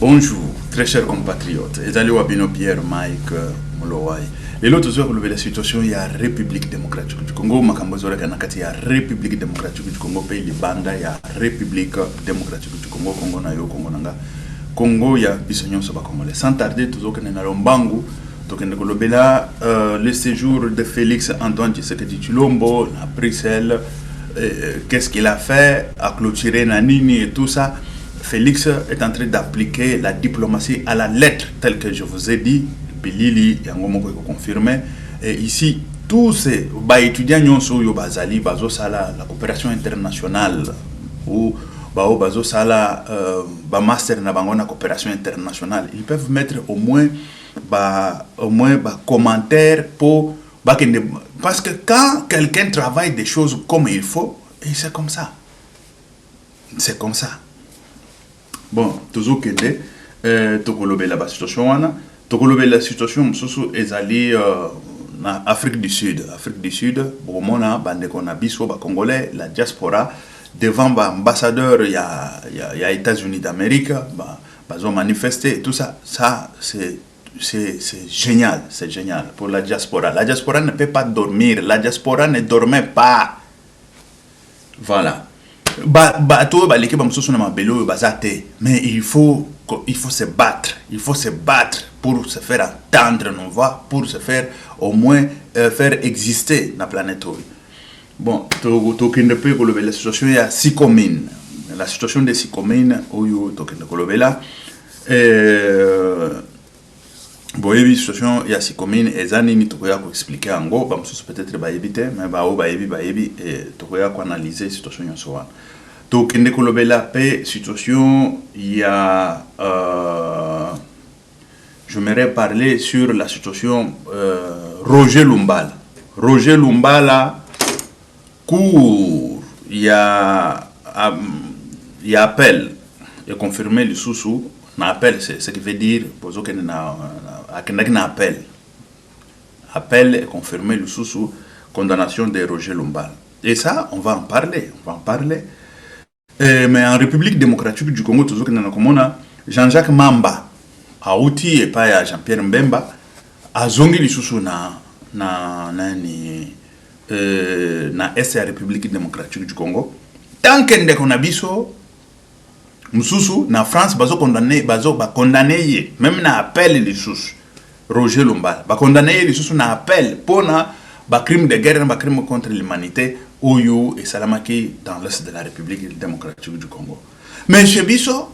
Bonjour, très chers compatriotes. Ezali Wabino Pierre Mike Molowai. Et l'autre jour, relevé la situation, il y a République démocratique du Congo. Makambozora Kanakati, il y a République démocratique du Congo. Pays Libanda, il y a République démocratique du Congo. Congo Nayo, Congo Nanga. Congo, il y a Bissonyon Soba Congolais. Sans tarder, toujours que nous allons Bangu. Donc, le séjour de Félix Antoine Tshisekedi Tshilombo à Bruxelles. Qu'est-ce qu'il a fait à clôturer Nanini et tout ça. Félix est en train d'appliquer la diplomatie à la lettre, telle que je vous ai dit. Bilili, Yangomoko confirmé. Et ici, tous ces étudiants la coopération internationale ou la master na coopération internationale, ils peuvent mettre au moins commentaires pour parce que quand quelqu'un travaille des choses comme il faut, et c'est comme ça. C'est comme ça. Bon, toujours que la situation la situation est en Afrique du Sud. Afrique du Sud, Congolais, la diaspora, devant l'ambassadeur, il y a États-Unis d'Amérique, ils ont manifesté et tout ça. Ça, c'est génial, c'est génial pour la diaspora. La diaspora ne peut pas dormir, la diaspora ne dormait pas. Voilà. Mais il faut se battre. Il faut se battre pour se faire entendre nos voix, pour se faire au moins faire exister la planète. Bon, la situation est à 6 communes. La situation des 6 communes, bon, la situation il y a 6 communes et ça ni pour expliquer en gros peut-être pas éviter mais et pour analyser la situation en soi. Donc la situation il y a j'aimerais parler sur la situation Roger Lumbala. Roger Lumbala court il y a appel et confirmé le sous appel, c'est ce qui veut dire appel et confirmer le sous condamnation de Roger Lumbala. Et ça, on va en parler. Mais en République démocratique du Congo, Jean-Jacques Mamba, a outil et pas à Jean-Pierre Mbemba, a zongi le sous na Est République démocratique du Congo. Tant qu'on a biso Moussou, na France, condamné, même na appel les sous Roger Lumbala, condamné les sous na appel pour na crime de guerre, crime contre l'humanité, Oyo et Salamaki dans l'Est de la République démocratique du Congo. Mais chez Bisso,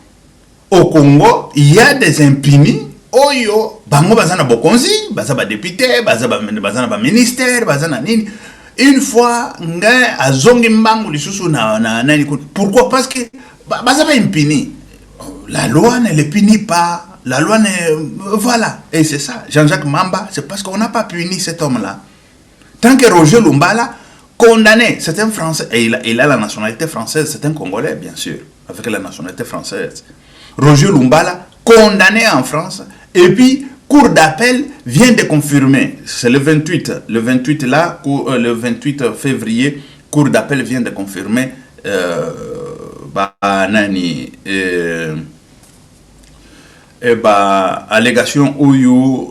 au Congo, il y a des impunis, Oyo, bango bazana bokonzi, bazaba député, bazana ministère, bazana nini. Une fois, nga azongi mbangu les sous na pourquoi? Parce que bazaba impuni. La loi ne le punit pas. La loi ne... Voilà. Et c'est ça. Jean-Jacques Mamba, c'est parce qu'on n'a pas puni cet homme-là. Tant que Roger Lumbala, condamné, c'est un Français, et il a la nationalité française, c'est un Congolais, bien sûr, avec la nationalité française. Roger Lumbala, condamné en France, et puis, cour d'appel vient de confirmer, c'est le 28 là, le 28 février, cour d'appel vient de confirmer allégation où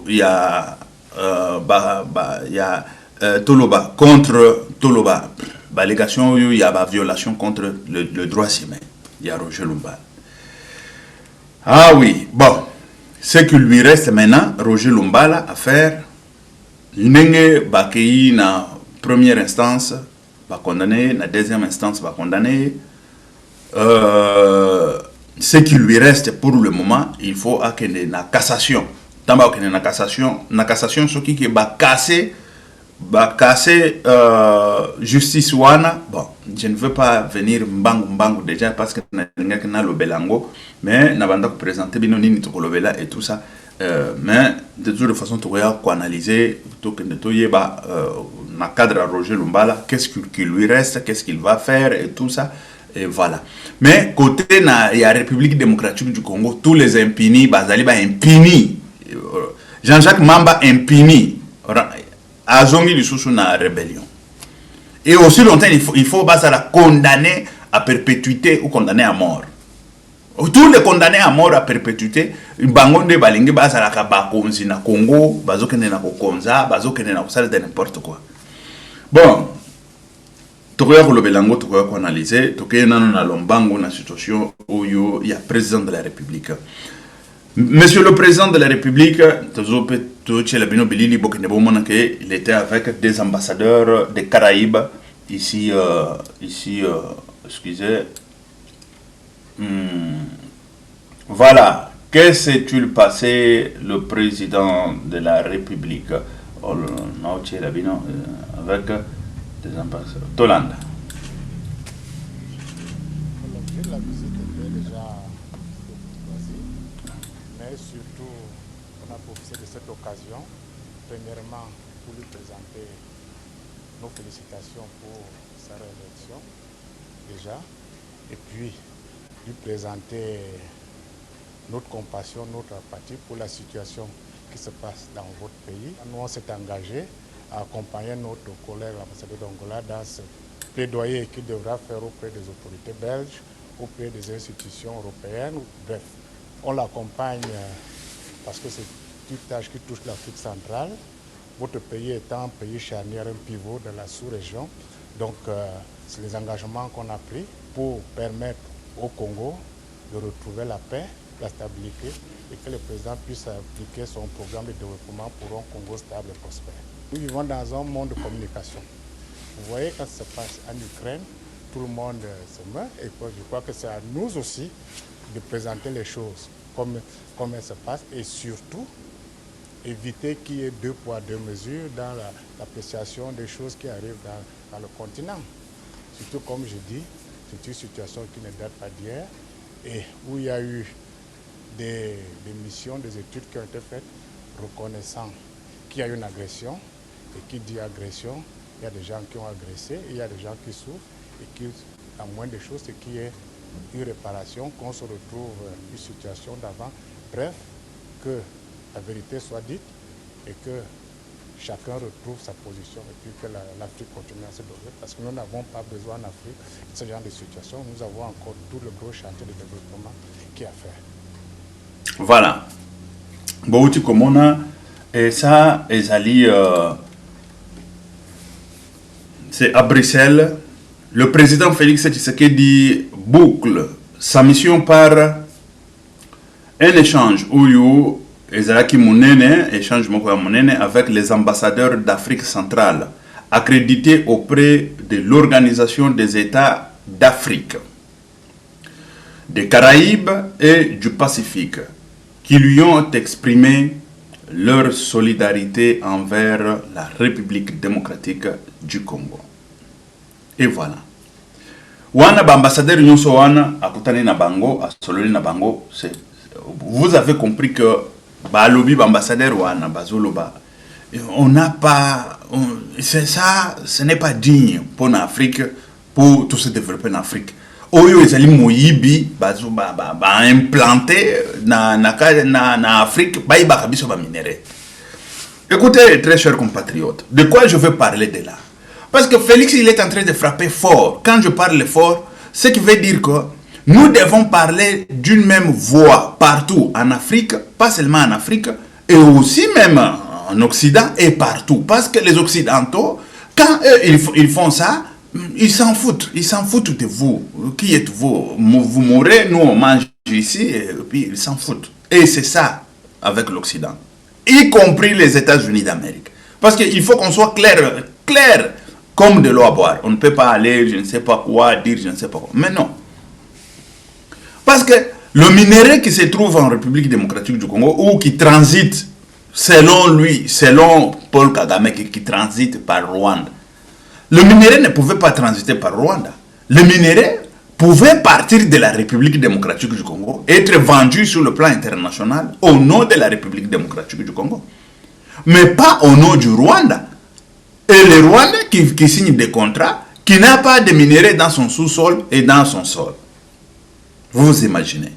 il y a Toloba contre Toloba, allégation où il y a violation contre le droit humain. Il y a Roger Lumbala. Ah oui, bon, ce qu'il lui reste maintenant, Roger Lumbala, à faire, Nenge Bakei na première instance, va condamner, na deuxième instance, va condamner. Ce qui lui reste pour le moment, il faut qu'il y ait une cassation. Tant qu'il y ait une cassation, ce qui va casser justice wana. Bon, je ne veux pas venir mbangu déjà parce que na le belango, mais na banda présenter binoni to kolobela et tout ça. Mais de toute façon, tu vas analyser tout que na cadre Roger Lumbala, qu'est-ce qui lui reste, qu'est-ce qu'il va faire et tout ça. Et voilà. Mais côté il y a République démocratique du Congo, tous les impunis, bazali ba impuni. Jean-Jacques Mamba impuni. Azongi du sous na rébellion. Et aussi longtemps il faut la condamner à perpétuité ou condamner à mort. Tous les condamnés à mort à perpétuité, bangonde balingi bazalaka bakonzi na Congo, bazokende na kokonza, bazokende na kosala de n'importe quoi. Bon, tokoya kolobelango tokoya ko analyser, tokoya nano na lombango na situation oyo ya président de la République. Monsieur le président de la République, il était avec des ambassadeurs des Caraïbes ici, excusez. Voilà. Que s'est-il passé le président de la République avec des ambassadeurs Tolanda. La visite était déjà mais surtout on a profité de cette occasion, premièrement pour lui présenter nos félicitations pour sa réélection déjà, et puis lui présenter notre compassion, notre empathie pour la situation qui se passe dans votre pays. Nous, on s'est engagé à accompagner notre collègue l'ambassadeur d'Angola dans ce plaidoyer qu'il devra faire auprès des autorités belges, auprès des institutions européennes. Bref, on l'accompagne parce que c'est une tâche qui touche l'Afrique centrale. Votre pays étant un pays charnière, un pivot de la sous-région. Donc, c'est les engagements qu'on a pris pour permettre au Congo de retrouver la paix, la stabilité et que le président puisse appliquer son programme de développement pour un Congo stable et prospère. Nous vivons dans un monde de communication. Vous voyez, quand ça se passe en Ukraine, tout le monde se meurt et je crois que c'est à nous aussi de présenter les choses comme elles se passent et surtout éviter qu'il y ait deux poids, deux mesures dans l'appréciation des choses qui arrivent dans le continent. Surtout, comme je dis, c'est une situation qui ne date pas d'hier et où il y a eu des missions, des études qui ont été faites reconnaissant qu'il y a eu une agression. Et qui dit agression, il y a des gens qui ont agressé, et il y a des gens qui souffrent et qui, la moindre des choses, c'est qu'il y ait une réparation, qu'on se retrouve une situation d'avant. Bref, que la vérité soit dite et que chacun retrouve sa position et puis que l'Afrique continue à se développer parce que nous n'avons pas besoin en Afrique de ce genre de situation. Nous avons encore tout le gros chantier de développement qui est à faire. Voilà. Bouti Komona, et ça, Ezali, c'est à Bruxelles. Le président Félix Tshisekedi boucle sa mission par un échange où Ezalaki Mounene, échange avec les ambassadeurs d'Afrique centrale, accrédités auprès de l'Organisation des États d'Afrique, des Caraïbes et du Pacifique, qui lui ont exprimé leur solidarité envers la République démocratique du Congo. Et voilà. Wana ambassadeur nyonso wana akutane na bango, asololi na bango, vous avez compris que balobi ambassadeur wana bazoloba. On n'a pas, c'est ça, ce n'est pas digne pour l'Afrique, pour tout se développer en Afrique. Oyo ezali moyibi bazo ba implanté na Afrique ba ibaka biso ba minéraux. Écoutez, très chers compatriotes, de quoi je veux parler de là? Parce que Félix, il est en train de frapper fort. Quand je parle fort, ce qui veut dire que nous devons parler d'une même voix partout en Afrique, pas seulement en Afrique, et aussi même en Occident et partout. Parce que les Occidentaux, quand eux, ils font ça, ils s'en foutent de vous. Qui êtes-vous? Vous mourrez, nous on mange ici, et puis ils s'en foutent. Et c'est ça avec l'Occident, y compris les États-Unis d'Amérique. Parce qu'il faut qu'on soit clair, comme de l'eau à boire. On ne peut pas aller, je ne sais pas quoi, dire je ne sais pas quoi. Mais non. Parce que le minerai qui se trouve en République démocratique du Congo, ou qui transite, selon lui, selon Paul Kagame, qui transite par Rwanda, le minerai ne pouvait pas transiter par Rwanda. Le minerai pouvait partir de la République démocratique du Congo, être vendu sur le plan international au nom de la République démocratique du Congo. Mais pas au nom du Rwanda. Et le Rwanda qui signe des contrats, qui n'a pas de minerai dans son sous-sol et dans son sol. Vous imaginez.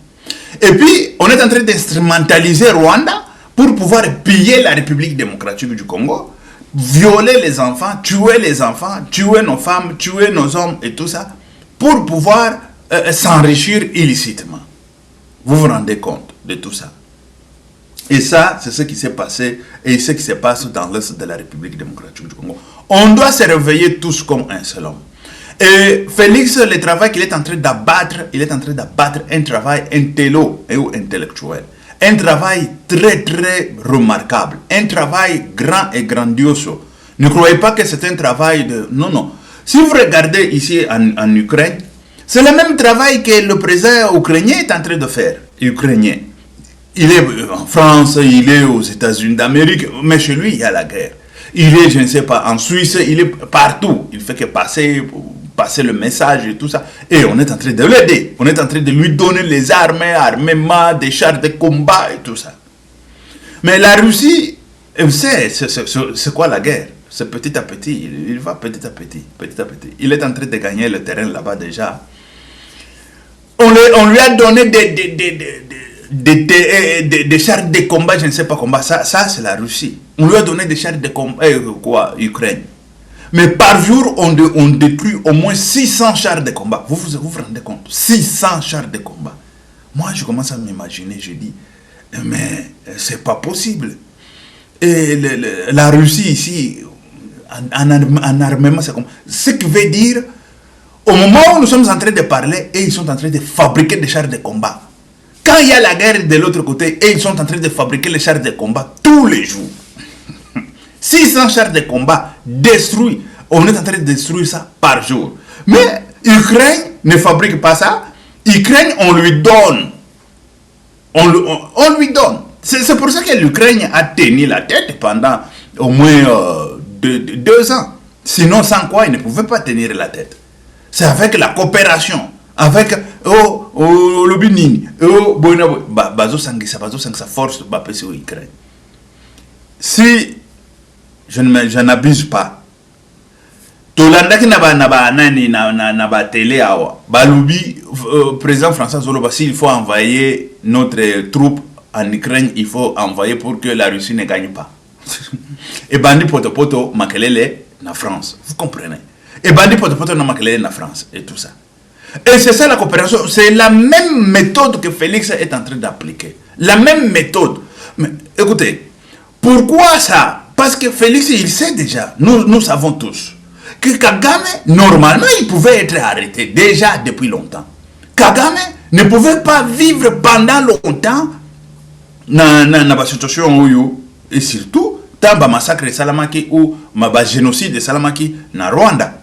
Et puis, on est en train d'instrumentaliser Rwanda pour pouvoir piller la République démocratique du Congo, violer les enfants, tuer nos femmes, tuer nos hommes et tout ça, pour pouvoir s'enrichir illicitement. Vous vous rendez compte de tout ça? Et ça, c'est ce qui s'est passé et ce qui se passe dans l'Est de la République démocratique du Congo. On doit se réveiller tous comme un seul homme. Et Félix, le travail qu'il est en train d'abattre, il est en train d'abattre un travail intellectuel. Un travail très très remarquable. Un travail grand et grandiose. Ne croyez pas que c'est un travail de... Non, non. Si vous regardez ici en Ukraine, c'est le même travail que le président ukrainien est en train de faire. Ukrainien. Il est en France, il est aux États-Unis d'Amérique, mais chez lui, il y a la guerre. Il est, je ne sais pas, en Suisse, il est partout. Il fait que passer le message et tout ça. Et on est en train de l'aider. On est en train de lui donner les armements, des chars de combat et tout ça. Mais la Russie, c'est quoi la guerre? C'est petit à petit. Il va petit à petit, petit à petit. Il est en train de gagner le terrain là-bas déjà. On lui a donné des chars de combat, je ne sais pas combat. Ça c'est la Russie. On lui a donné des chars de combat, Ukraine. Mais par jour, on détruit au moins 600 chars de combat. Vous vous rendez compte? 600 chars de combat. Moi, je commence à m'imaginer, je dis, mais c'est pas possible. Et la Russie ici, en armement, c'est comme... Ce qui veut dire, au moment où nous sommes en train de parler, et ils sont en train de fabriquer des chars de combat. Quand il y a la guerre de l'autre côté, et ils sont en train de fabriquer les chars de combat tous les jours. 600 chars de combat détruits. On est en train de détruire ça par jour. Mais Ukraine ne fabrique pas ça. Ukraine, on lui donne. On lui donne. C'est pour ça que l'Ukraine a tenu la tête pendant au moins 2 ans. Sinon, sans quoi, il ne pouvait pas tenir la tête. C'est avec la coopération. Avec le Bénin. Sa force de l'Ukraine. Si je n'abuse pas, Tolanda qui n'a pas télé président François Zoloba, s'il faut envoyer notre troupe en Ukraine, il faut envoyer pour que la Russie ne gagne pas. Et Bandi Potopoto Makelele na France, vous comprenez? Et Bandi Potopoto na Makelele na France et tout ça. Et c'est ça la coopération, c'est la même méthode que Félix est en train d'appliquer. La même méthode. Mais écoutez, pourquoi ça? Parce que Félix, il sait déjà, nous savons tous, que Kagame, normalement, il pouvait être arrêté déjà depuis longtemps. Kagame ne pouvait pas vivre pendant longtemps dans la situation où, et surtout, dans le massacre de Salamaki ou le génocide de Salamaki dans Rwanda.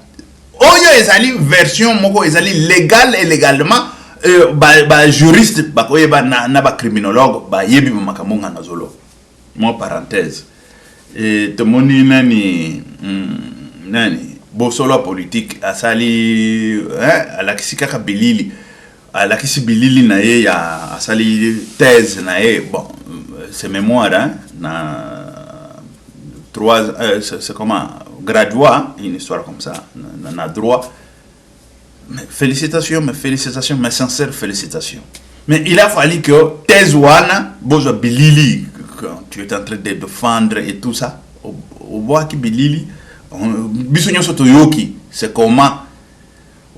Oyo ezali version moko ezali légal et légalement juriste bakoyeba na ba criminologue ba yebi makamunga nazolo. Moi parenthèse. Et tomoni nani bosolo politique asali alakisi kaka bilili alakisi bilili na ye ya asali thèse na ye bon c'est mémoire na 3 c'est comment graduat une histoire comme ça na droit. Mais félicitations, mes sincères félicitations. Mais il a fallu que thèse wana bozo bilili quand tu es en train de défendre et tout ça au bois qui bilili bisonyo soto yoki c'est comment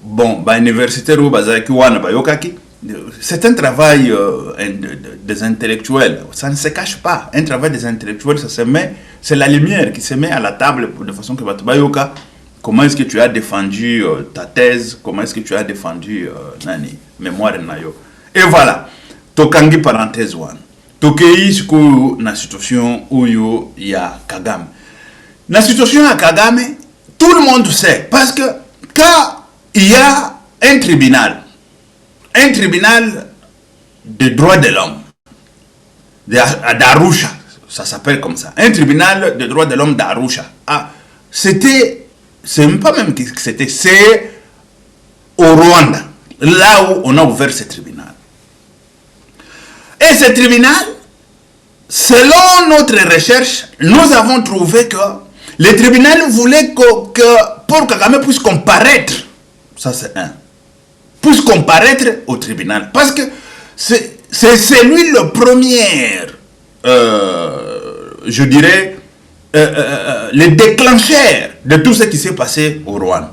bon ba universitaire ou bazaki wana ba yokaki. C'est un travail des intellectuels, ça ne se cache pas. Un travail des intellectuels, ça se met, c'est la lumière qui se met à la table de façon que Batubayoka, comment est-ce que tu as défendu ta thèse, comment est-ce que tu as défendu nani mémoire nayo. Et voilà, tokangi parenthèse one. Tokei siku na situation où il y a Kagame. La situation à Kagame, tout le monde sait parce que quand il y a un tribunal de droits de l'homme d'Arusha, ça s'appelle comme ça, un tribunal de droits de l'homme d'Arusha. Ah, c'est même pas même que c'est au Rwanda, là où on a ouvert ce tribunal. Et ce tribunal, selon notre recherche, nous avons trouvé que le tribunal voulait que Paul Kagame puisse comparaître, ça c'est un, puisse comparaître au tribunal. Parce que c'est lui le premier, je dirais, le déclencheur de tout ce qui s'est passé au Rwanda.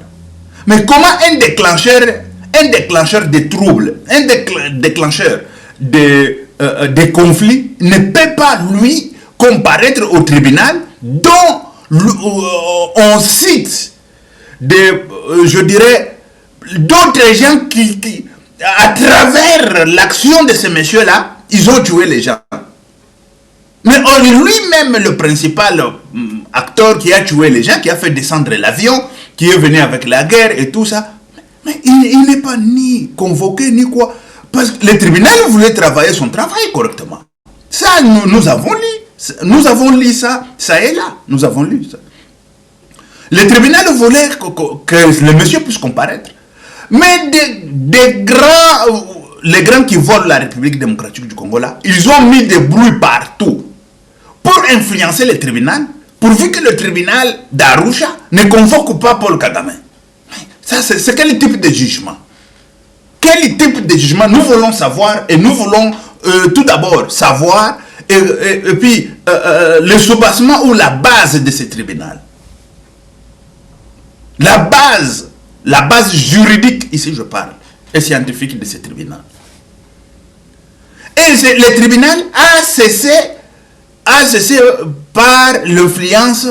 Mais comment un déclencheur de troubles, un déclencheur des conflits ne peut pas, lui, comparaître au tribunal dont on cite je dirais, d'autres gens qui, à travers l'action de ces messieurs-là, ils ont tué les gens. Mais lui-même, le principal acteur qui a tué les gens, qui a fait descendre l'avion, qui est venu avec la guerre et tout ça, mais il n'est pas ni convoqué ni quoi. Parce que le tribunal voulait travailler son travail correctement. Ça, nous avons lu. Nous avons lu ça, ça est là. Nous avons lu ça. Le tribunal voulait que le monsieur puisse comparaître. Mais les grands qui volent la République démocratique du Congo là, ils ont mis des bruits partout pour influencer le tribunal, pourvu que le tribunal d'Arusha ne convoque pas Paul Kagame. Ça, c'est quel type de jugement? Quel type de jugement nous voulons savoir, et nous voulons tout d'abord savoir, et puis le soubassement ou la base de ce tribunal. La base juridique, ici je parle, et scientifique de ce tribunal. Et le tribunal a cessé par l'influence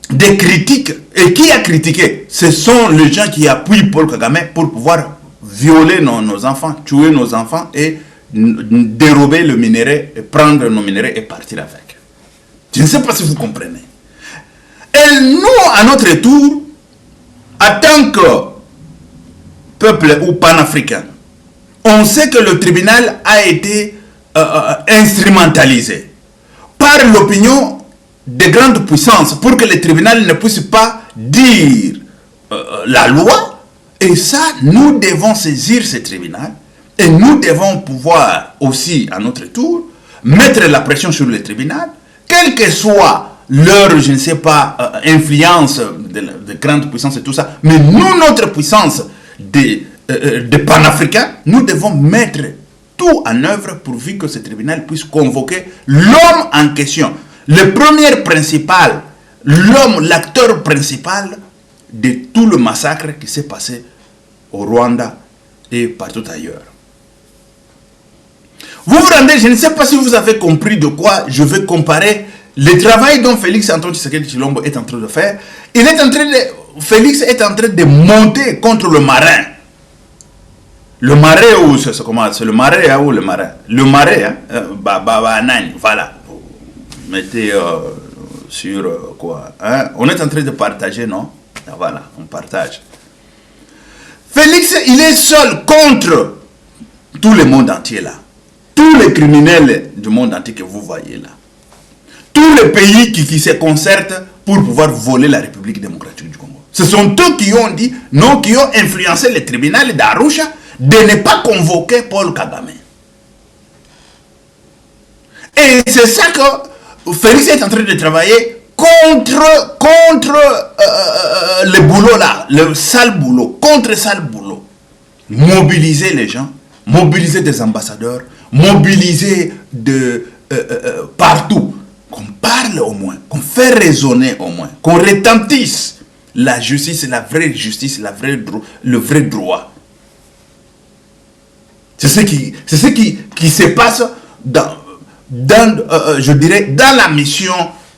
des critiques. Et qui a critiqué? Ce sont les gens qui appuient Paul Kagame pour pouvoir violer nos enfants, tuer nos enfants et dérober le minerai, et prendre nos minéraux et partir avec. Je ne sais pas si vous comprenez. Et nous, à notre tour, en tant que peuple ou panafricain, on sait que le tribunal a été instrumentalisé par l'opinion des grandes puissances pour que le tribunal ne puisse pas dire la loi. Et ça, nous devons saisir ce tribunal et nous devons pouvoir aussi, à notre tour, mettre la pression sur le tribunal, quel que soit leur, je ne sais pas, influence de grandes puissances et tout ça, mais nous, notre puissance de panafricains, nous devons mettre tout en œuvre pourvu que ce tribunal puisse convoquer l'homme en question, le premier principal, l'homme, l'acteur principal de tout le massacre qui s'est passé au Rwanda et partout ailleurs. Vous vous rendez, je ne sais pas si vous avez compris de quoi je vais comparer le travail dont Félix Antoine Tshisekedi Tshilombo est en train de faire. Félix est en train de monter contre le marin. Le marais ou c'est comment? C'est le marais ou le marin? Le marais, hein? Voilà. Vous mettez sur quoi? Hein? On est en train de partager, non? Voilà, on partage. Félix, il est seul contre tout le monde entier là. Tous les criminels du monde entier que vous voyez là. Tous les pays qui se concertent pour pouvoir voler la République démocratique du Congo. Ce sont eux qui ont dit, non, qui ont influencé le tribunal d'Arusha de ne pas convoquer Paul Kagame. Et c'est ça que Félix est en train de travailler contre le boulot là, le sale boulot, contre le sale boulot. Mobiliser les gens, mobiliser des ambassadeurs, mobiliser partout. Qu'on parle au moins, qu'on fait raisonner au moins, qu'on retentisse la justice, la vraie justice, le vrai droit. C'est ce qui se passe je dirais, dans la mission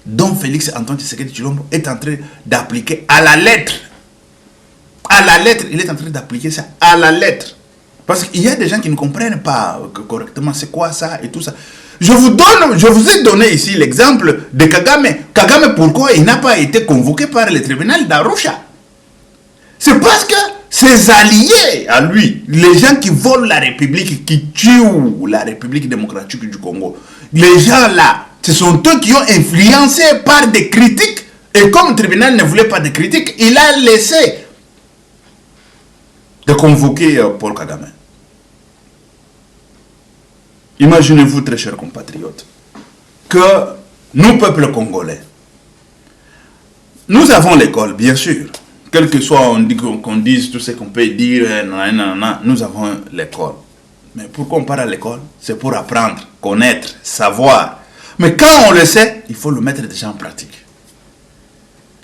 dont Félix Antoine Tshisekedi Tshilombo est en train d'appliquer à la lettre. À la lettre, il est en train d'appliquer ça à la lettre. Parce qu'il y a des gens qui ne comprennent pas correctement c'est quoi ça et tout ça. Je vous ai donné ici l'exemple de Kagame. Kagame, pourquoi il n'a pas été convoqué par le tribunal d'Arusha? C'est parce que ses alliés à lui, les gens qui volent la République, qui tuent la République démocratique du Congo, les gens là, ce sont eux qui ont influencé par des critiques. Et comme le tribunal ne voulait pas de critiques, il a laissé de convoquer Paul Kagame. Imaginez-vous, très chers compatriotes, que nous, peuple congolais, nous avons l'école, bien sûr. Quel que soit qu'on dise tout ce qu'on peut dire, nous avons l'école. Mais pourquoi on part à l'école? C'est pour apprendre, connaître, savoir. Mais quand on le sait, il faut le mettre déjà en pratique.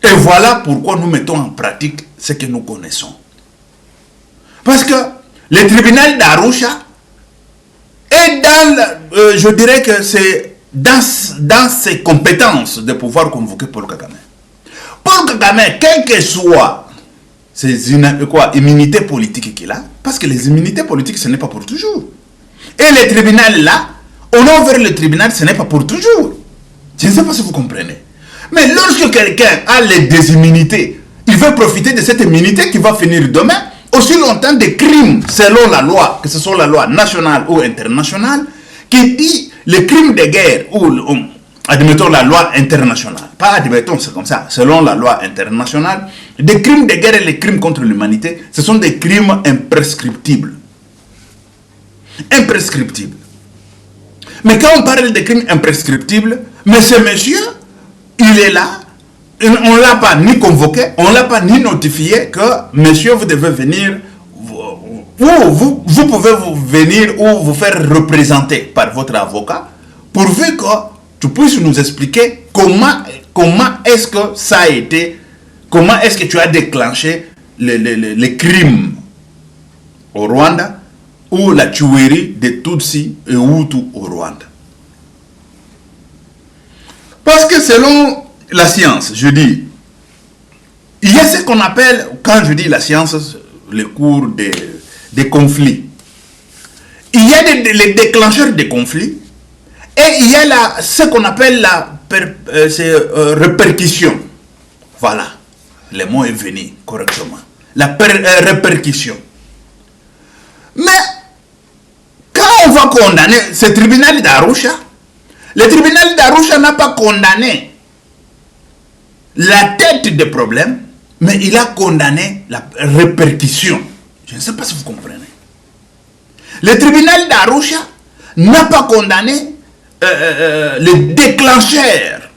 Et voilà pourquoi nous mettons en pratique ce que nous connaissons. Parce que le tribunal d'Arusha Et je dirais que c'est dans ses compétences de pouvoir convoquer Paul Kagame. Paul Kagame, quel que soit ses immunités politiques qu'il a, parce que les immunités politiques, ce n'est pas pour toujours. Et le tribunal là, on a ouvert le tribunal, ce n'est pas pour toujours. Je ne sais pas si vous comprenez. Mais lorsque quelqu'un a des immunités, il veut profiter de cette immunité qui va finir demain, aussi longtemps des crimes selon la loi, que ce soit la loi nationale ou internationale, qui dit les crimes de guerre ou admettons la loi internationale, pas admettons, c'est comme ça, selon la loi internationale, des crimes de guerre et les crimes contre l'humanité, ce sont des crimes imprescriptibles. Imprescriptibles. Mais quand on parle de crimes imprescriptibles, mais ce monsieur, il est là, on ne l'a pas ni convoqué, on ne l'a pas ni notifié que monsieur, vous devez venir, vous pouvez venir ou vous faire représenter par votre avocat, pourvu que tu puisses nous expliquer comment est-ce que ça a été, comment est-ce que tu as déclenché les crimes au Rwanda ou la tuerie des Tutsis et Hutus au Rwanda. Parce que selon la science, je dis, il y a ce qu'on appelle, quand je dis la science, le cours des conflits. Il y a les déclencheurs des conflits et il y a ce qu'on appelle la répercussion. Voilà, le mot est venu correctement. La répercussion. Mais quand on va condamner ce tribunal d'Arusha, le tribunal d'Arusha n'a pas condamné la tête des problèmes, mais il a condamné la répercussion. Je ne sais pas si vous comprenez. Le tribunal d'Arusha n'a pas condamné le déclencheur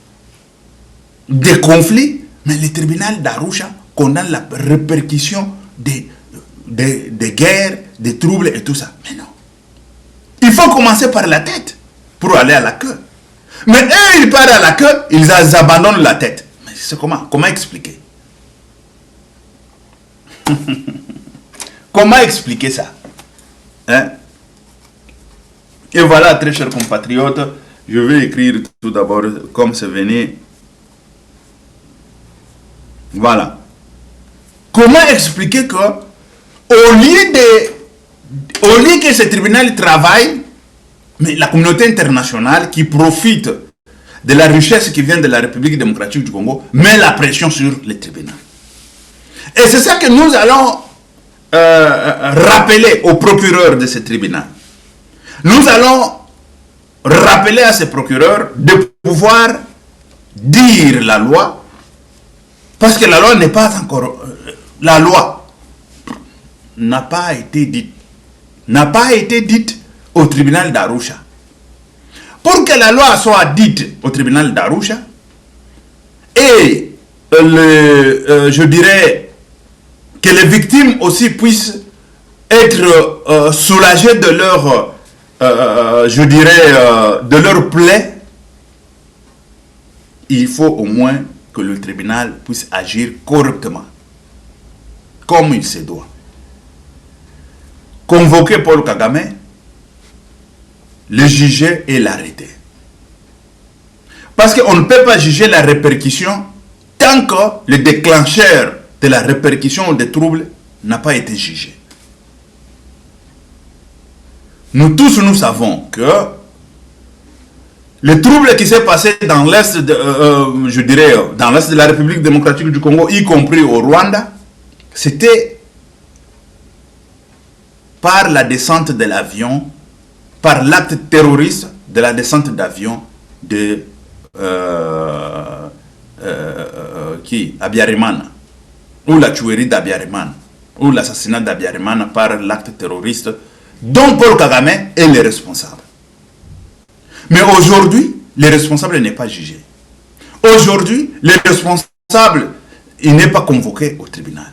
des conflits, mais le tribunal d'Arusha condamne la répercussion des guerres, des troubles et tout ça. Mais non. Il faut commencer par la tête pour aller à la queue. Mais eux, ils partent à la queue, ils abandonnent la tête. Mais c'est comment? Comment expliquer? Comment expliquer ça? Hein? Et voilà, très chers compatriotes, je vais écrire tout d'abord comme c'est venu. Voilà. Comment expliquer que au lieu que ce tribunal travaille, mais la communauté internationale qui profite de la richesse qui vient de la République démocratique du Congo met la pression sur le tribunal. Et c'est ça que nous allons rappeler au procureur de ce tribunal. Nous allons rappeler à ce procureur de pouvoir dire la loi, parce que la loi n'est pas encore... la loi n'a pas été dite. N'a pas été dite au tribunal d'Arusha. Pour que la loi soit dite au tribunal d'Arusha, et je dirais que les victimes aussi puissent être soulagées de leur, je dirais, de leur plaie, il faut au moins que le tribunal puisse agir correctement, comme il se doit. Convoquer Paul Kagame, le juger et l'arrêter. Parce qu'on ne peut pas juger la répercussion tant que le déclencheur de la répercussion des troubles n'a pas été jugé. Nous tous, nous savons que le trouble qui s'est passé dans l'est je dirais, dans l'est de la République démocratique du Congo, y compris au Rwanda, c'était par la descente de l'avion, par l'acte terroriste de la descente d'avion de Abiyarimana, ou la tuerie d'Abiyarimana, ou l'assassinat d'Abiyarimana par l'acte terroriste dont Paul Kagame est le responsable. Mais aujourd'hui, le responsable n'est pas jugé. Aujourd'hui, le responsable, il n'est pas convoqué au tribunal.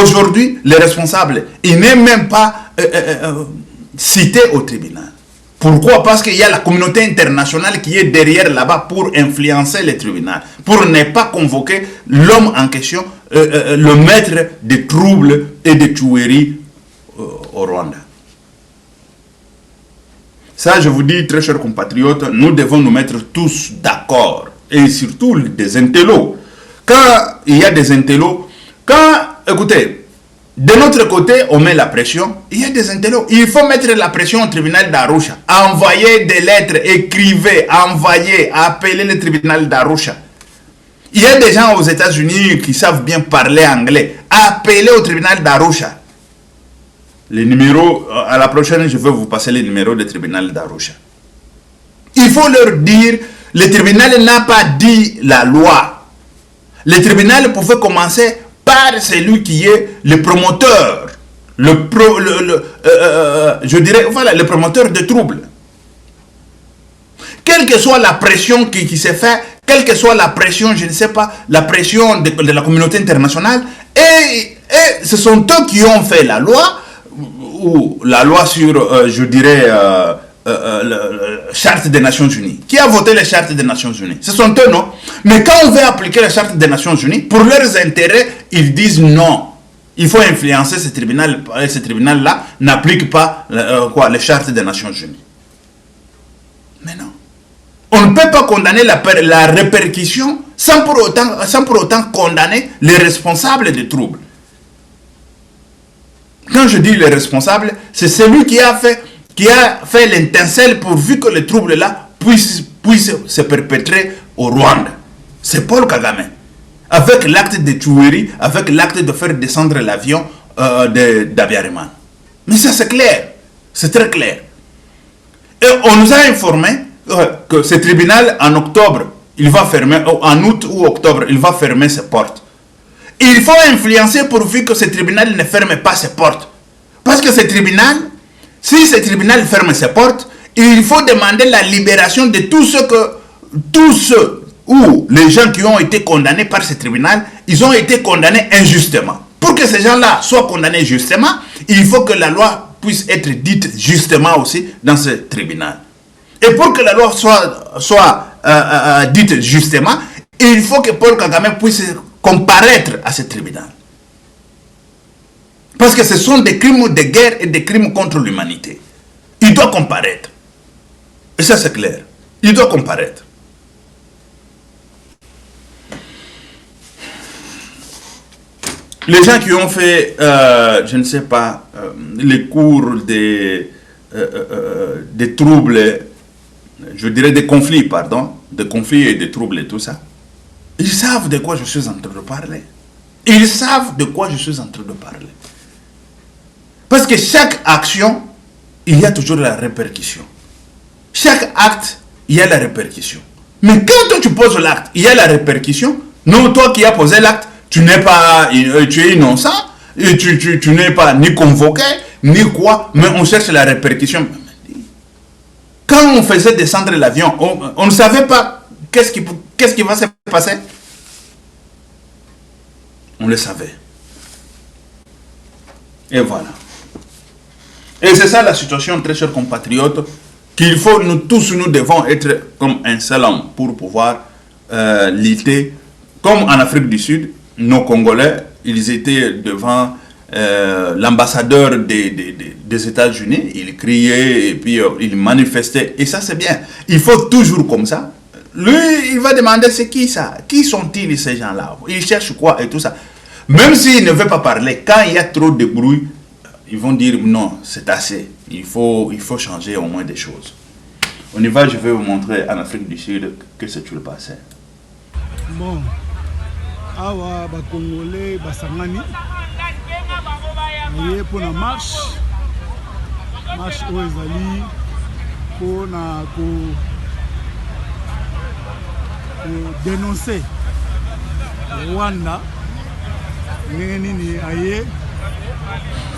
Aujourd'hui, le responsable, il n'est même pas cité au tribunal. Pourquoi? Parce qu'il y a la communauté internationale qui est derrière là-bas pour influencer le tribunal, pour ne pas convoquer l'homme en question, le maître des troubles et des tueries au Rwanda. Ça, je vous dis, très chers compatriotes, nous devons nous mettre tous d'accord. Et surtout des intellos. Quand il y a des intellos, écoutez, de notre côté, on met la pression. Il y a des intellos. Il faut mettre la pression au tribunal d'Arusha. Envoyer des lettres, écrivez, envoyez, appelez le tribunal d'Arusha. Il y a des gens aux États-Unis qui savent bien parler anglais. Appelez au tribunal d'Arusha. Les numéros, à la prochaine, je vais vous passer les numéros du tribunal d'Arusha. Il faut leur dire, le tribunal n'a pas dit la loi. Le tribunal pouvait commencer par celui qui est le promoteur, je dirais, voilà, le promoteur de troubles. Quelle que soit la pression qui s'est faite, quelle que soit la pression, je ne sais pas, la pression de la communauté internationale, et ce sont eux qui ont fait la loi, ou la loi sur, je dirais, la Charte des Nations Unies. Qui a voté la Charte des Nations Unies? Ce sont eux, non? Mais quand on veut appliquer la Charte des Nations Unies, pour leurs intérêts, ils disent non. Il faut influencer ce tribunal. Ce tribunal-là n'applique pas les Chartes des Nations Unies. Mais non. On ne peut pas condamner la répercussion sans pour autant condamner les responsables des troubles. Quand je dis les responsables, c'est celui qui a fait l'étincelle pourvu que le trouble-là puisse se perpétrer au Rwanda. C'est Paul Kagame. Avec l'acte de tuerie, avec l'acte de faire descendre l'avion d'Abiyarimana. Mais ça c'est clair, c'est très clair. Et on nous a informé que ce tribunal en octobre, il va fermer, en août ou octobre, il va fermer ses portes. Il faut influencer pourvu que ce tribunal ne ferme pas ses portes. Parce que ce tribunal, si ce tribunal ferme ses portes, il faut demander la libération de tous ceux ou les gens qui ont été condamnés par ce tribunal, ils ont été condamnés injustement. Pour que ces gens-là soient condamnés justement, il faut que la loi puisse être dite justement aussi dans ce tribunal. Et pour que la loi soit dite justement, il faut que Paul Kagame puisse comparaître à ce tribunal. Parce que ce sont des crimes de guerre et des crimes contre l'humanité. Il doit comparaître. Et ça c'est clair. Il doit comparaître. Les gens qui ont fait, je ne sais pas, les cours des troubles, je dirais des conflits, pardon, des conflits et des troubles et tout ça, ils savent de quoi je suis en train de parler. Ils savent de quoi je suis en train de parler. Parce que chaque action, il y a toujours la répercussion. Chaque acte, il y a la répercussion. Mais quand toi, tu poses l'acte, il y a la répercussion. Non, toi qui as posé l'acte, tu n'es pas, tu es innocent, et tu n'es pas ni convoqué, ni quoi, mais on cherche la répercussion. Quand on faisait descendre l'avion, on ne savait pas qu'est-ce qui va se passer. On le savait. Et voilà. Et c'est ça la situation, très chers compatriotes, qu'il faut, nous tous, nous devons être comme un seul homme pour pouvoir lutter. Comme en Afrique du Sud, nos Congolais, ils étaient devant l'ambassadeur des États-Unis, ils criaient et puis ils manifestaient. Et ça, c'est bien. Il faut toujours comme ça. Lui, il va demander c'est qui ça? Qui sont-ils ces gens-là? Ils cherchent quoi et tout ça. Même s'il ne veut pas parler, quand il y a trop de bruit, ils vont dire non, c'est assez. Il faut changer au moins des choses. On y va, je vais vous montrer en Afrique du Sud que c'est tout le passé. Bon, awa ba Congolais basangani aye pour la marche oyo ezali mpona dénoncer Rwanda ndenge nini aye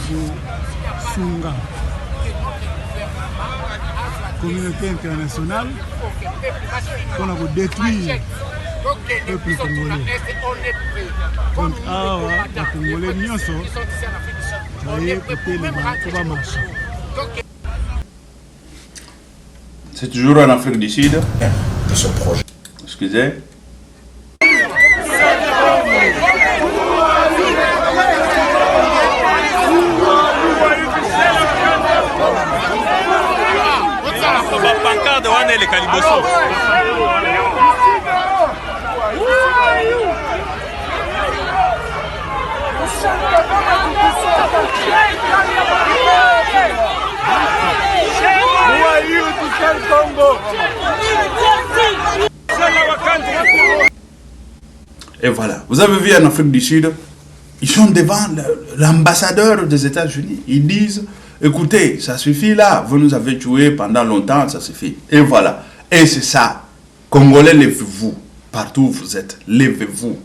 kosunga communauté internationale mpona kodétruire peuple congolais. Donc awa ba Congolais nyonso baye kotelema po bamarche. C'est toujours en Afrique du Sud. De ce projet. Excusez. wana eleka liboso. Et voilà, vous avez vu en Afrique du Sud, ils sont devant l'ambassadeur des États-Unis. Ils disent, écoutez, ça suffit là, vous nous avez tués pendant longtemps, ça suffit. Et voilà, et c'est ça. Congolais, levez-vous, partout où vous êtes, levez-vous.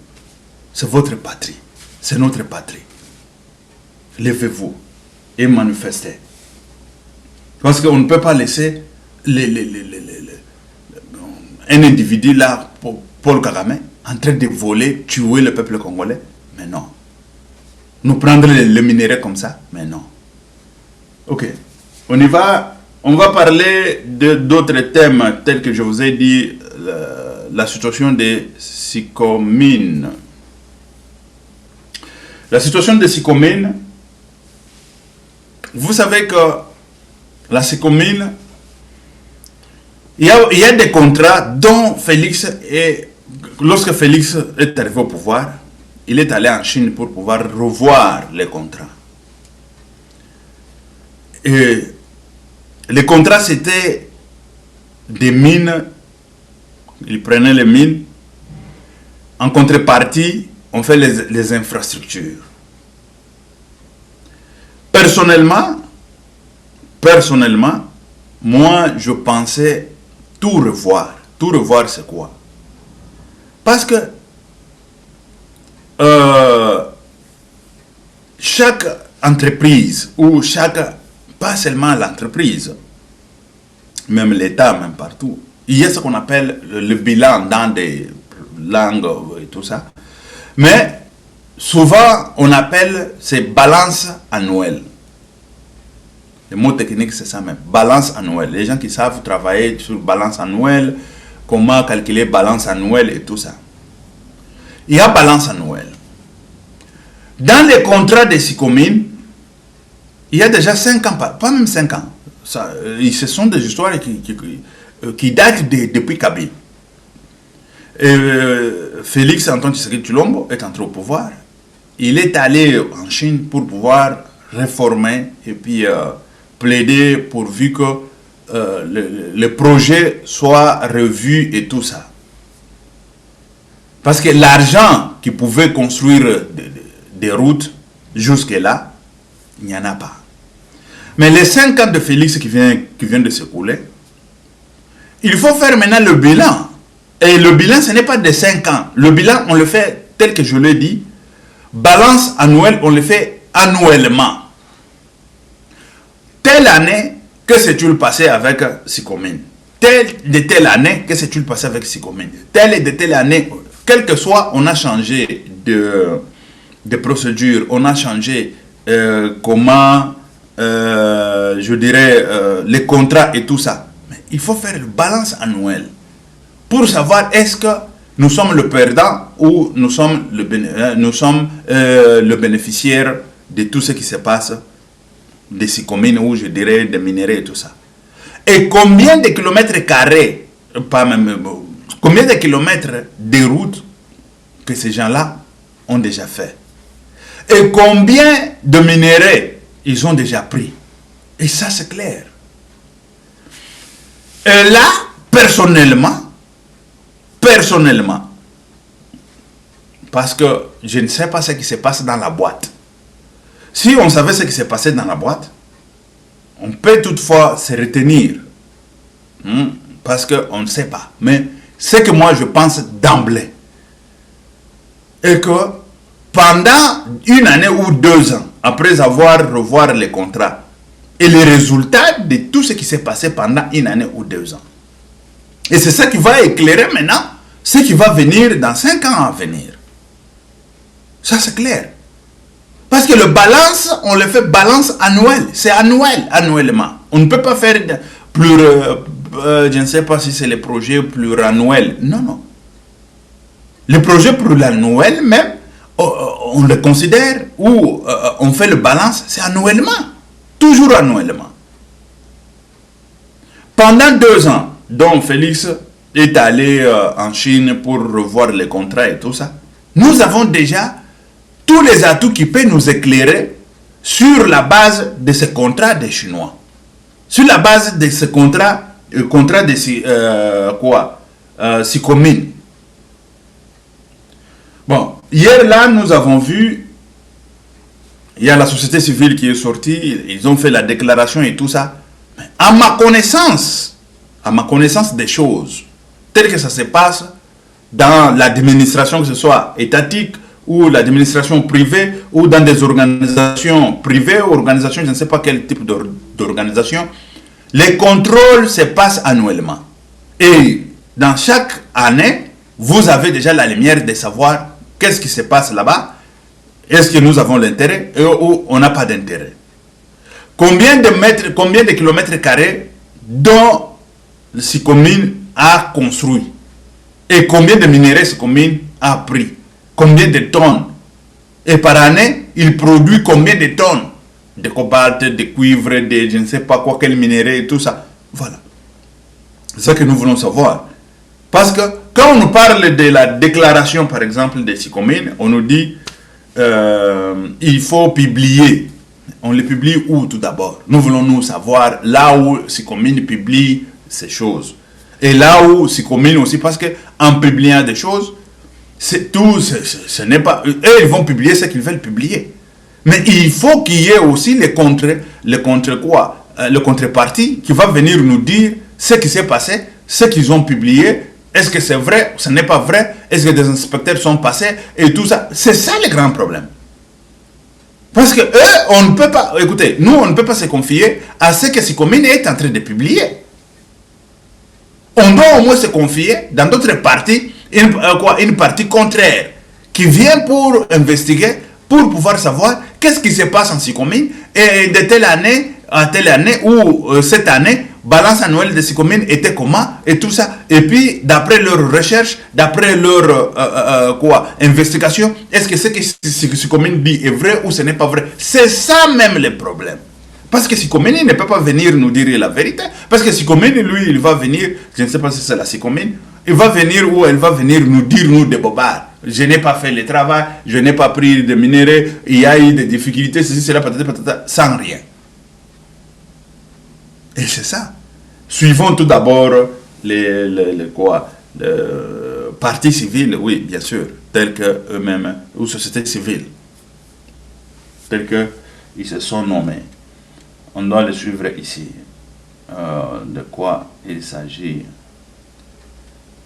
C'est votre patrie, c'est notre patrie. Levez-vous et manifestez. Parce qu'on ne peut pas laisser un individu là, Paul Kagame, en train de voler, tuer le peuple congolais. Mais non. Nous prendre le minerai comme ça. Mais non. Ok. On y va. On va parler d'autres thèmes tels que je vous ai dit, la situation des Sycomines. La situation des Sycomines, vous savez que la Sycomine, il y a des contrats dont Félix est... Lorsque Félix est arrivé au pouvoir, il est allé en Chine pour pouvoir revoir les contrats. Et les contrats, c'était des mines. Il prenait les mines. En contrepartie, on fait les infrastructures. Personnellement, moi, je pensais tout revoir. Tout revoir, c'est quoi? Parce que chaque entreprise, ou pas seulement l'entreprise, même l'État, même partout, il y a ce qu'on appelle le bilan dans des langues et tout ça. Mais souvent, on appelle ces balances annuelles. Le mot technique, c'est ça même, balance annuelle. Les gens qui savent travailler sur balance annuelle, comment calculer balance annuelle et tout ça. Il y a balance annuelle. Dans les contrats des Sycomines, il y a déjà 5 ans, pas même 5 ans. Ce sont des histoires qui datent depuis Kabyle. Félix Antoine Tshisekedi Tshilombo est entré au pouvoir. Il est allé en Chine pour pouvoir réformer et puis plaider pourvu que le projet soit revu et tout ça. Parce que l'argent qui pouvait construire des routes jusque-là, il n'y en a pas. Mais les 5 ans de Félix qui viennent de s'écouler, il faut faire maintenant le bilan. Et le bilan, ce n'est pas de 5 ans. Le bilan, on le fait tel que je l'ai dit. Balance annuelle, on le fait annuellement. Telle année, que s'est-il passé avec Sycomine? Telle année, que s'est-il passé avec Sycomine? Telle et de telle année, quel que soit, on a changé de procédure, on a changé comment, je dirais, les contrats et tout ça. Mais il faut faire une balance annuelle pour savoir est-ce que nous sommes le perdant ou nous sommes le bénéficiaire de tout ce qui se passe des Sycomines ou je dirais des minéraux et tout ça. Et combien de kilomètres carrés, pas même, combien de kilomètres de routes que ces gens-là ont déjà fait. Et combien de minéraux ils ont déjà pris. Et ça c'est clair. Et là, personnellement, parce que je ne sais pas ce qui se passe dans la boîte. Si on savait ce qui s'est passé dans la boîte, on peut toutefois se retenir. Parce qu'on ne sait pas. Mais ce que moi je pense d'emblée, est que pendant 1 année ou 2 ans, après avoir revoir les contrats, et les résultats de tout ce qui s'est passé pendant 1 année ou 2 ans. Et c'est ça qui va éclairer maintenant ce qui va venir dans 5 ans à venir. Ça c'est clair. Parce que le balance, on le fait balance annuelle. C'est annuel, annuellement. On ne peut pas faire plus, je ne sais pas si c'est les projets pluriannuels. Non, non. Les projets pluriannuels même, on le considère ou on fait le balance, c'est annuellement. Toujours annuellement. Pendant 2 ans, dont Félix est allé en Chine pour revoir les contrats et tout ça, nous avons déjà tous les atouts qui peuvent nous éclairer sur la base de ces contrats des Chinois. Sur la base de ces contrats de Sicomine. Bon, hier là, nous avons vu, il y a la société civile qui est sortie, ils ont fait la déclaration et tout ça. Mais à ma connaissance des choses, telles que ça se passe dans l'administration, que ce soit étatique ou l'administration privée ou dans des organisations privées ou organisations, je ne sais pas quel type d'organisation, les contrôles se passent annuellement. Et dans chaque année, vous avez déjà la lumière de savoir qu'est-ce qui se passe là-bas. Est-ce que nous avons l'intérêt ou on n'a pas d'intérêt? Combien de kilomètres carrés dont le Sicomine a construit? Et combien de minerais Sicomine a pris? Combien de tonnes? Et par année, il produit combien de tonnes? De cobalt, de cuivre, de je ne sais pas quoi, quel minerai et tout ça. Voilà. C'est ça que nous voulons savoir. Parce que quand on nous parle de la déclaration, par exemple, des Sicomine, on nous dit il faut publier. On les publie où tout d'abord? Nous voulons nous savoir là où Sicomine publie ces choses. Et là où Sicomine aussi, parce qu'en publiant des choses, c'est tout, ce n'est pas... Eux, ils vont publier ce qu'ils veulent publier. Mais il faut qu'il y ait aussi le contrepartie qui va venir nous dire ce qui s'est passé, ce qu'ils ont publié. Est-ce que c'est vrai, ce n'est pas vrai? Est-ce que des inspecteurs sont passés et tout ça? C'est ça le grand problème. Parce que eux, on ne peut pas, écoutez, nous, on ne peut pas se confier à ce que Sicomine est en train de publier. On doit au moins se confier dans d'autres parties, une partie contraire, qui vient pour investiguer, pour pouvoir savoir qu'est-ce qui se passe en Sicomine, et de telle année à telle année, ou cette année, balance annuelle de Sicomine était comment, et tout ça. Et puis, d'après leurs recherches, d'après leur investigation, est-ce que ce que Sicomine dit est vrai ou ce n'est pas vrai? C'est ça même le problème. Parce que Sicomine ne peut pas venir nous dire la vérité. Parce que Sicomine, lui, il va venir, je ne sais pas si c'est la Sicomine, il va venir ou elle va venir nous dire, nous, des bobards. Je n'ai pas fait le travail, je n'ai pas pris de minerais, il y a eu des difficultés, ceci, cela, patata, patata, sans rien. Et c'est ça. Suivons tout d'abord les partis civils, oui, bien sûr, tels que eux-mêmes, ou sociétés civiles, tels qu'ils se sont nommés. On doit les suivre ici. De quoi il s'agit?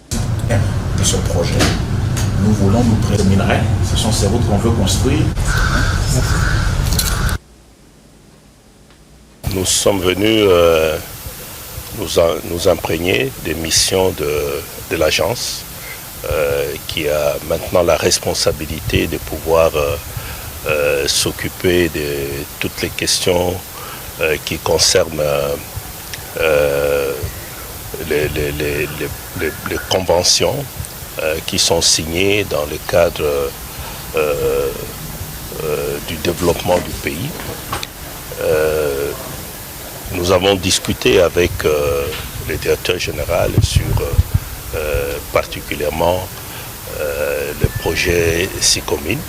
De ce projet. Nous voulons nous prédominer. Ce sont ces routes qu'on veut construire. Nous sommes venus nous imprégner des missions de l'agence qui a maintenant la responsabilité de pouvoir s'occuper de toutes les questions qui concernent les conventions qui sont signées dans le cadre du développement du pays. Nous avons discuté avec le directeur général sur particulièrement le projet Sicomine,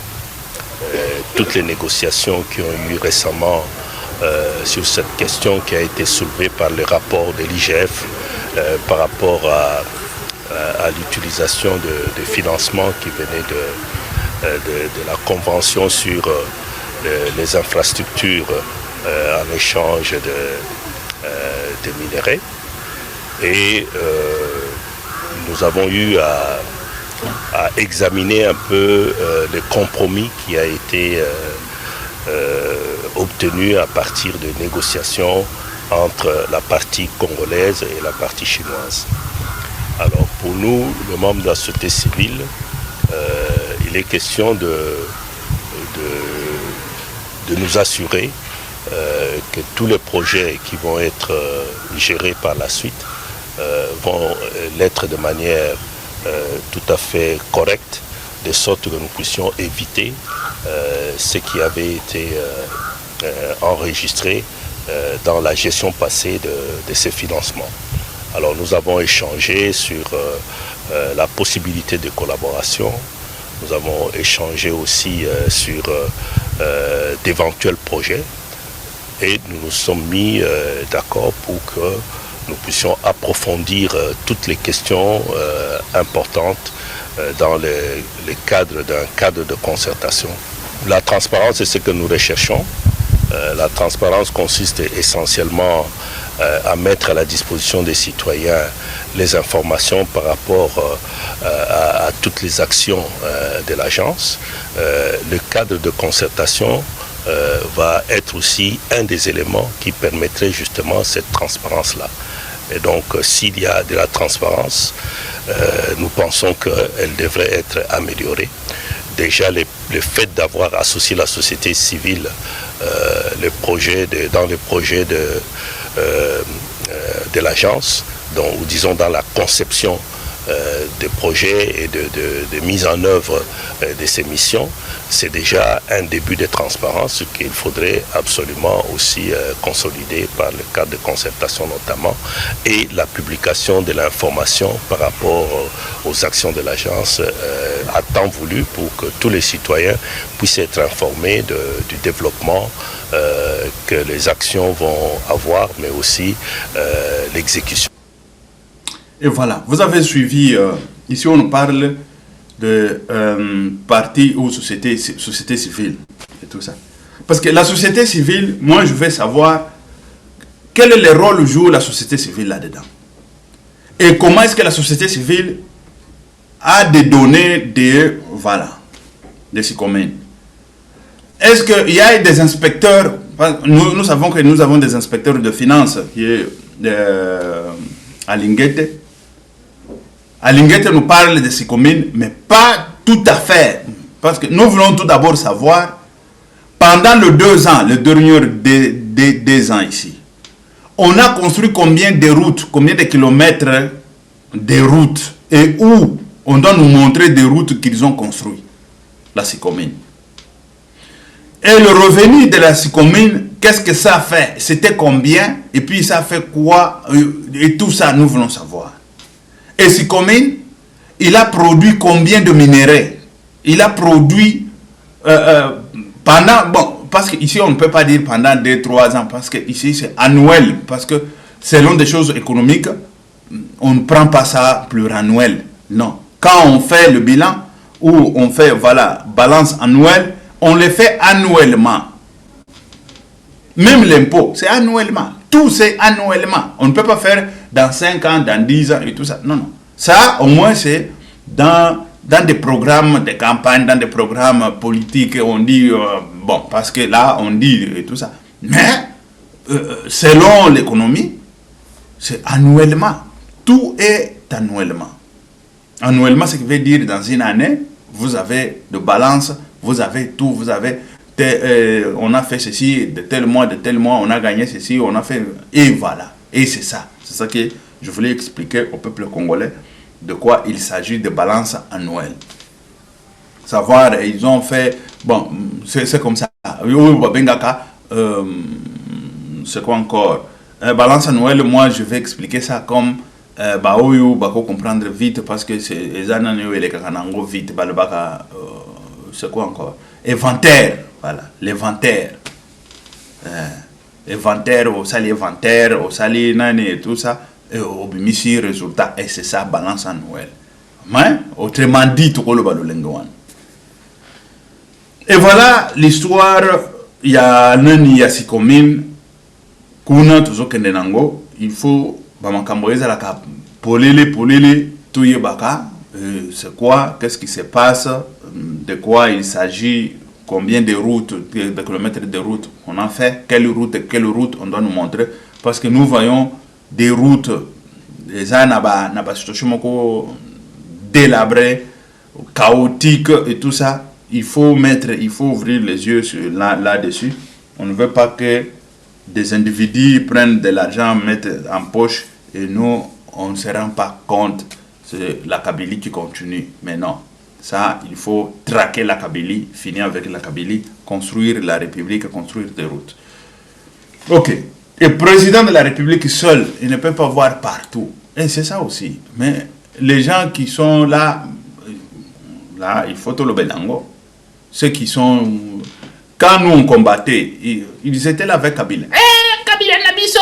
toutes les négociations qui ont eu récemment sur cette question qui a été soulevée par le rapport de l'IGF par rapport à l'utilisation de financements qui venaient de la convention sur les infrastructures en échange de minerais. Et nous avons eu à examiner un peu le compromis qui a été obtenu à partir de négociations entre la partie congolaise et la partie chinoise. Alors pour nous, les membres de la société civile, il est question de nous assurer que tous les projets qui vont être gérés par la suite vont l'être de manière tout à fait correcte, de sorte que nous puissions éviter ce qui avait été enregistré dans la gestion passée de ces financements. Alors nous avons échangé sur la possibilité de collaboration. Nous avons échangé aussi sur d'éventuels projets et nous nous sommes mis d'accord pour que nous puissions approfondir toutes les questions importantes dans le cadre d'un cadre de concertation. La transparence, c'est ce que nous recherchons. La transparence consiste essentiellement à mettre à la disposition des citoyens les informations par rapport à toutes les actions de l'agence. Le cadre de concertation va être aussi un des éléments qui permettrait justement cette transparence-là. Et donc, s'il y a de la transparence, nous pensons qu'elle devrait être améliorée. Déjà, le fait d'avoir associé la société civile dans le projet de l'agence, ou disons dans la conception des projets et de mise en œuvre de ces missions, c'est déjà un début de transparence qu'il faudrait absolument aussi consolider par le cadre de concertation notamment, et la publication de l'information par rapport aux actions de l'agence à temps voulu pour que tous les citoyens puissent être informés du développement que les actions vont avoir, mais aussi l'exécution. Et voilà, vous avez suivi, ici on nous parle de parti ou société civile et tout ça. Parce que la société civile, moi je veux savoir quel est le rôle joue la société civile là-dedans. Et comment est-ce que la société civile a des données de, voilà, de SICOMIN. Est-ce qu'il y a des inspecteurs, nous savons que nous avons des inspecteurs de finances qui est à Linguete. À Linguete nous parle de SICOMIN, mais pas tout à fait. Parce que nous voulons tout d'abord savoir, pendant les 2 ans, les derniers 2 ans ici, on a construit combien de routes, combien de kilomètres de routes, et où on doit nous montrer des routes qu'ils ont construites, la SICOMIN. Et le revenu de la SICOMIN, qu'est-ce que ça fait? C'était combien? Et puis ça fait quoi? Et tout ça, nous voulons savoir. Et SICOMIN, il a produit combien de minéraux? Il a produit pendant, bon, parce qu'ici on ne peut pas dire pendant 2-3 ans, parce que ici c'est annuel, parce que selon des choses économiques, on ne prend pas ça pluriannuel. Non. Quand on fait le bilan, ou on fait, voilà, balance annuelle, on le fait annuellement. Même l'impôt, c'est annuellement. Tout c'est annuellement. On ne peut pas faire dans 5 ans, dans 10 ans et tout ça. Non, non. Ça, au moins, c'est dans des programmes de campagne, dans des programmes politiques, on dit, bon, parce que là, on dit et tout ça. Mais, selon l'économie, c'est annuellement. Tout est annuellement. Annuellement, ce qui veut dire dans une année, vous avez de balance, vous avez tout, vous avez, on a fait ceci, de tel mois, on a gagné ceci, on a fait, et voilà. Et c'est ça. C'est ça que je voulais expliquer au peuple congolais de quoi il s'agit de balance annuelle. Savoir, ils ont fait, bon, c'est comme ça. C'est quoi encore? Balance annuelle, moi je vais expliquer ça comme comprendre vite parce que c'est les années vite, c'est quoi encore? Inventaire, voilà, l'inventaire. Inventaire, au sali inventaire, au sali nani et tout ça, et au bimisi résultat, et c'est ça, balance annuelle. Mais, autrement dit, tout le balolengouan. Et voilà l'histoire, il y a nani ya SICOMIN, kuna tuzo kende nango, il faut, bamakamboeza la ka, polele, tout y baka, c'est quoi, qu'est-ce qui se passe, de quoi il s'agit, combien de routes, de kilomètres de routes on a fait, quelle route on doit nous montrer, parce que nous voyons des routes, les ans n'a pas situation délabrée, chaotique et tout ça. Il faut ouvrir les yeux là-dessus. On ne veut pas que des individus prennent de l'argent, mettent en poche et nous, on ne se rend pas compte. C'est la Kabylie qui continue. Mais non. Ça, il faut traquer la Kabylie, finir avec la Kabylie, construire la République, construire des routes. Ok. Et président de la République seul, il ne peut pas voir partout. Et c'est ça aussi. Mais les gens qui sont là, il faut tout le Benango. Ceux qui sont... Quand nous on combattait, ils étaient là avec Kabila. Kabila Nabiso,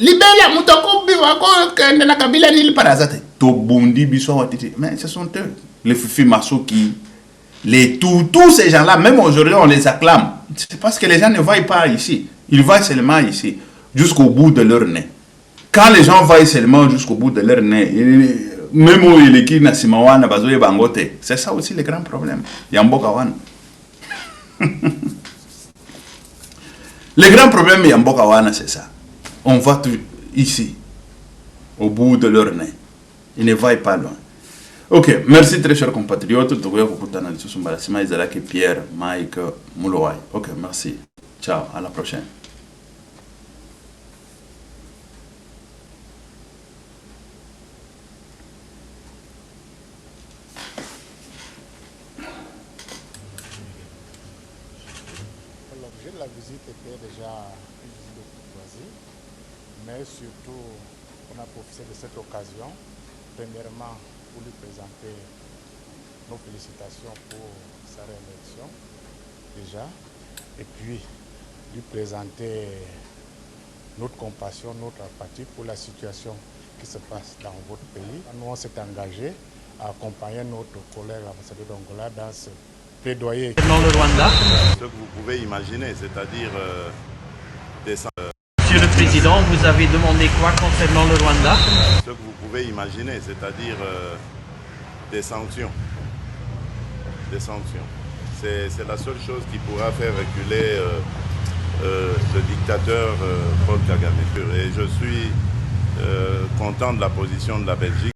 libère Moutoko, Biwako, Kabila Nil Parazate. Tobundi Biso, mais ce sont eux. Les Fifi Masuki, tous ces gens-là, même aujourd'hui on les acclame. C'est parce que les gens ne voient pas ici. Ils voient seulement ici, jusqu'au bout de leur nez. Quand les gens voient seulement jusqu'au bout de leur nez, même où il est qui Nasimawana, Bazoye Bangote, c'est ça aussi le grand problème. Yambokawan. Le grand problème Yambokawana, c'est ça. On voit tout ici, au bout de leur nez. Ils ne voient pas loin. Ok, merci très chers compatriotes. Pierre, Mike, Moulouaï. Ok, merci. Ciao, à la prochaine. L'objet de la visite était déjà une visite de courtoisie, mais surtout, on a profité de cette occasion, premièrement, pour lui présenter nos félicitations pour sa réélection, déjà, et puis lui présenter notre compassion, notre empathie pour la situation qui se passe dans votre pays. Nous, on s'est engagé à accompagner notre collègue ambassadeur d'Angola dans ce plaidoyer. Dans le Rwanda. Ce que vous pouvez imaginer, c'est-à-dire Monsieur le Président, vous avez demandé quoi concernant le Rwanda? Ce que vous pouvez imaginer, c'est-à-dire des sanctions. Des sanctions. C'est la seule chose qui pourra faire reculer le dictateur Paul Kagame. Et je suis content de la position de la Belgique.